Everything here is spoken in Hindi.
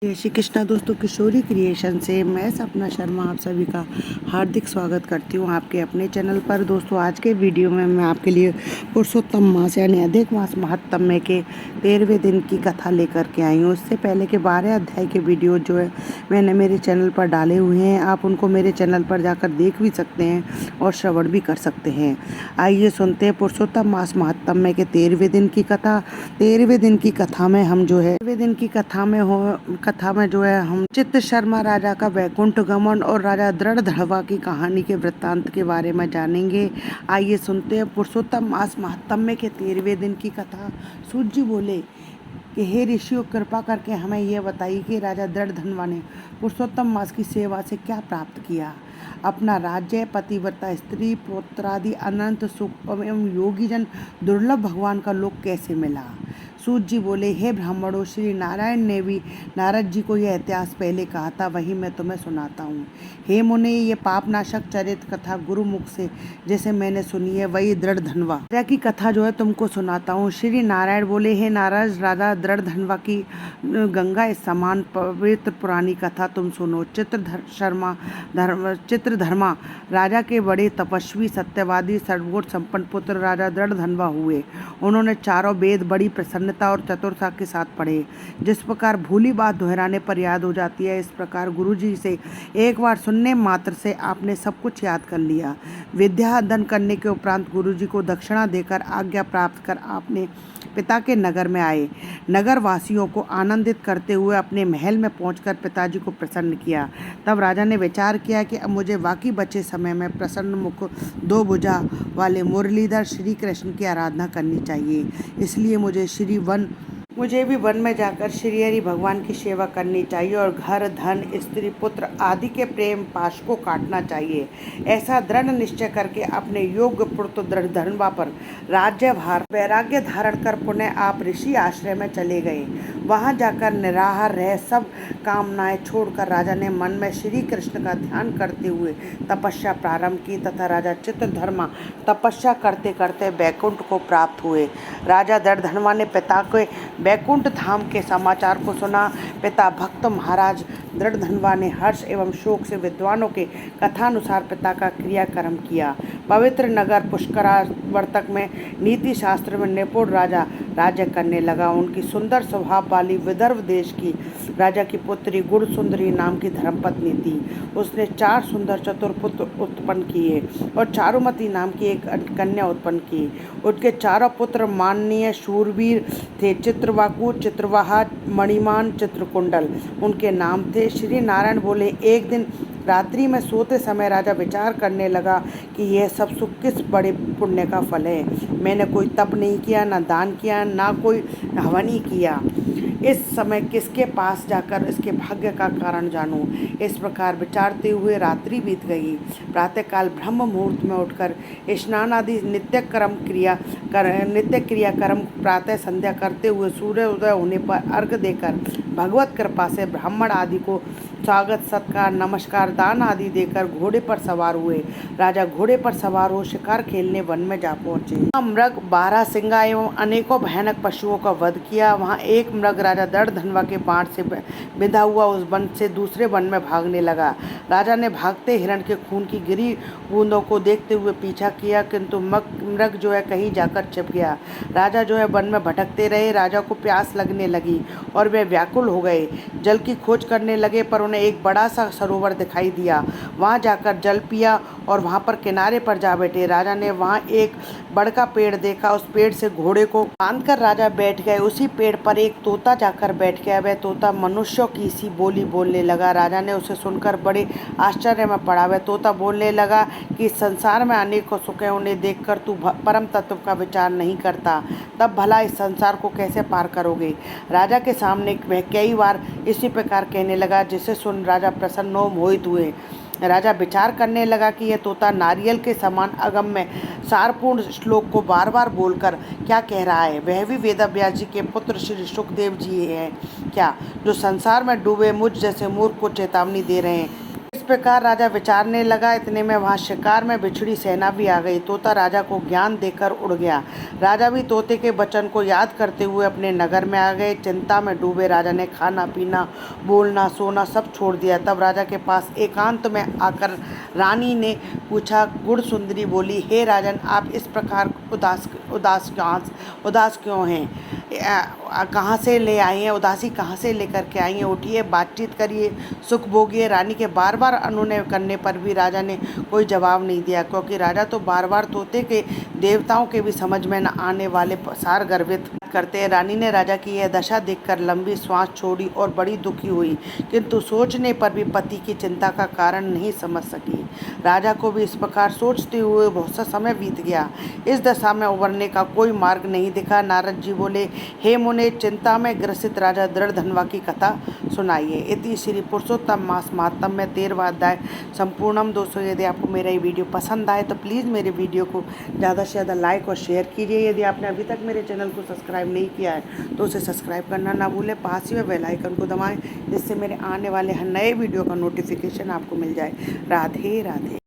जय श्री कृष्णा दोस्तों, किशोरी क्रिएशन से मैं सपना शर्मा आप सभी का हार्दिक स्वागत करती हूँ आपके अपने चैनल पर। दोस्तों, आज के वीडियो में मैं आपके लिए पुरुषोत्तम मास यानी अधिक मास महात्म्य के 13वें दिन की कथा लेकर के आई हूँ। उससे पहले के 12 अध्याय के वीडियो जो है मैंने मेरे चैनल पर डाले हुए हैं, आप उनको मेरे चैनल पर जाकर देख भी सकते हैं और श्रवण भी कर सकते हैं। आइए सुनते हैं पुरुषोत्तम मास महात्म्य के 13वें दिन की कथा। 13वें दिन की कथा में हम जो है 13वें दिन की कथा में जो है हम चित्त शर्मा राजा का वैकुंठ गमन और राजा दृढ़धड़वा की कहानी के वृत्तांत के बारे में जानेंगे। आइए सुनते हैं पुरुषोत्तम मास महात्म्य के 13वें दिन की कथा। सूत जी बोले कि हे ऋषियों, कृपा करके हमें यह बताइए कि राजा दृढ़धनवा ने पुरुषोत्तम मास की सेवा से क्या प्राप्त किया। अपना राज्य, पतिव्रता स्त्री, पुत्रादि, अनंत सुख एवं योगीजन दुर्लभ भगवान का लोक कैसे मिला। सूत जी बोले, हे ब्राह्मणों, श्री नारायण ने भी नारद जी को यह इतिहास पहले कहा था, वही मैं तुम्हें सुनाता हूँ। हे मुने, ये पापनाशक चरित्र कथा गुरुमुख से जैसे मैंने सुनी है, वही दृढ़धनवा राजा की कथा जो है तुमको सुनाता हूँ। श्री नारायण बोले, हे नारद, राजा दृढ़धनवा की गंगा इस समान पवित्र पुरानी कथा तुम सुनो। चित्रधर्मा राजा के बड़े तपस्वी, सत्यवादी, सर्वगुण संपन्न पुत्र राजा दृढ़धनवा हुए। उन्होंने चारों वेद बड़ी प्रसन्नता और चतुरता के साथ पढ़े। जिस प्रकार भूली बात दोहराने पर याद हो जाती है, इस प्रकार गुरुजी से एक बार सुनने मात्र से आपने सब कुछ याद कर लिया। विद्या अध्ययन करने के उपरांत गुरुजी को दक्षिणा देकर आज्ञा प्राप्त कर आपने पिता के नगर में आए। नगर वासियों को आनंदित करते हुए अपने महल में पहुंचकर पिताजी को प्रसन्न किया। तब राजा ने विचार किया कि अब मुझे बाकी बचे समय में प्रसन्न मुख, दो भुजा वाले मुरलीधर श्री कृष्ण की आराधना करनी चाहिए। इसलिए मुझे भी वन में जाकर श्री हरि भगवान की सेवा करनी चाहिए और घर, धन, स्त्री, पुत्र आदि के प्रेम पाश को काटना चाहिए। ऐसा दृढ़ निश्चय करके अपने योग्य पुत्र दृढ़धनवा पर राज्यभार वैराग्य धारण कर पुनः आप ऋषि आश्रय में चले गए। वहां जाकर निराहार रह सब कामनाएं छोड़कर राजा ने मन में श्री कृष्ण का ध्यान करते हुए तपस्या प्रारंभ की तथा राजा चित्रधर्मा तपस्या करते करते बैकुंठ को प्राप्त हुए। राजा दृढ़धनवा ने पिता के बैकुंठ धाम के समाचार को सुना। पिता भक्त महाराज दृढ़धनवा ने हर्ष एवं शोक से विद्वानों के कथानुसार पिता का क्रियाक्रम किया। पवित्र नगर पुष्करावर्तक में नीति शास्त्र में निपुण राजा राज्य करने लगा। उनकी सुंदर स्वभाव वाली विदर्भ देश की राजा की पुत्री गुण सुंदरी नाम की धर्मपत्नी थी। उसने 4 सुंदर चतुर पुत्र उत्पन्न किए और चारुमती नाम की एक कन्या उत्पन्न की। उनके चारों पुत्र माननीय शूरवीर थे, चित्रवाकु, चित्रवाहा, मणिमान, चित्रकुंडल उनके नाम थे। श्री नारायण बोले, एक दिन रात्रि में सोते समय राजा विचार करने लगा कि यह सब सुख किस बड़े पुण्य का फल है। मैंने कोई तप नहीं किया, न दान किया, ना कोई हवन ही किया। इस समय किसके पास जाकर इसके भाग्य का कारण जानूं। इस प्रकार विचारते हुए रात्रि बीत गई। प्रातःकाल ब्रह्म मुहूर्त में उठकर स्नान आदि नित्य क्रियाक्रम प्रातः संध्या करते हुए सूर्य उदय होने पर अर्घ्य देकर भगवत कृपा से ब्राह्मण आदि को स्वागत, सत्कार, नमस्कार, दान आदि देकर घोड़े पर सवार हुए। राजा घोड़े पर सवार हो शिकार खेलने वन में जा पहुंचे। वहाँ मृग, 12 सिंगा एवं अनेकों भयानक पशुओं का वध किया। वहाँ एक मृग राजा दृढ़धनवा के बाण से बिंधा हुआ उस वन से दूसरे वन में भागने लगा। राजा ने भागते हिरण के खून की गिरी बूंदों को देखते हुए पीछा किया, किंतु मृग जो है कहीं जाकर छिप गया। राजा जो है वन में भटकते रहे। राजा को प्यास लगने लगी और वे व्याकुल हो गए। जल की खोज करने लगे, पर उन्हें एक बड़ा सा सरोवर दिखाई दिया। वहां जाकर जल पिया और वहां पर किनारे पर जा बैठे। राजा ने वहां एक बड़ का पेड़ देखा। उस पेड़ से घोड़े को बांधकर राजा बैठ गए। उसी पेड़ पर एक तोता जाकर बैठ गया। वह तोता मनुष्यों की सी बोली बोलने लगा। राजा ने उसे सुनकर बड़े आश्चर्य में पड़ा। वह तोता बोलने लगा कि संसार में अनेकों सुख हैं, उन्हें देखकर तू परम तत्व का विचार नहीं करता, तब भला इस संसार को कैसे पार करोगे। राजा के सामने वह कई बार इसी प्रकार कहने लगा, जिसे सुन राजा प्रसन्न हो मोहित हुए। राजा विचार करने लगा कि यह तोता नारियल के समान अगम्य सारपूर्ण श्लोक को बार बार बोलकर क्या कह रहा है। वह भी वेदव्यास जी के पुत्र श्री सुखदेव जी हैं क्या, जो संसार में डूबे मुझ जैसे मूर्ख को चेतावनी दे रहे हैं। इस प्रकार राजा विचारने लगा। इतने में वहाँ शिकार में बिछड़ी सेना भी आ गई। तोता राजा को ज्ञान देकर उड़ गया। राजा भी तोते के वचन को याद करते हुए अपने नगर में आ गए। चिंता में डूबे राजा ने खाना पीना, बोलना सोना सब छोड़ दिया। तब राजा के पास एकांत में आकर रानी ने पूछा। गुण सुंदरी बोली, हे राजन, आप इस प्रकार उदास क्यों हैं? कहाँ से ले आई हैं? उदासी कहाँ से लेकर के आई हैं? उठिए, बातचीत करिए, सुख भोगिए। रानी के बार बार अनुनय करने पर भी राजा ने कोई जवाब नहीं दिया, क्योंकि राजा तो बार बार तोते के देवताओं के भी समझ में न आने वाले सार गर्वित करते हैं। रानी ने राजा की यह दशा देखकर लंबी श्वास छोड़ी और बड़ी दुखी हुई, किंतु सोचने पर भी पति की चिंता का कारण नहीं समझ सकी। राजा को भी इस प्रकार सोचते हुए बहुत सा समय बीत गया। इस दशा में उबरने का कोई मार्ग नहीं दिखा। नारद जी बोले, हे मुने, चिंता में ग्रसित राजा दृढ़धनवा की कथा सुनाइए। इति श्री पुरुषोत्तम मास महात्म्य में 13वां अध्याय संपूर्णम। दोस्तों, यदि आपको मेरा ये वीडियो पसंद आए तो प्लीज़ मेरे वीडियो को ज़्यादा से ज़्यादा लाइक और शेयर कीजिए। यदि आपने अभी तक मेरे चैनल को सब्सक्राइब नहीं किया है तो उसे सब्सक्राइब करना ना भूलें। पास ही में बेल आइकन को दबाएं, जिससे मेरे आने वाले हर नए वीडियो का नोटिफिकेशन आपको मिल जाए। राधे राधे।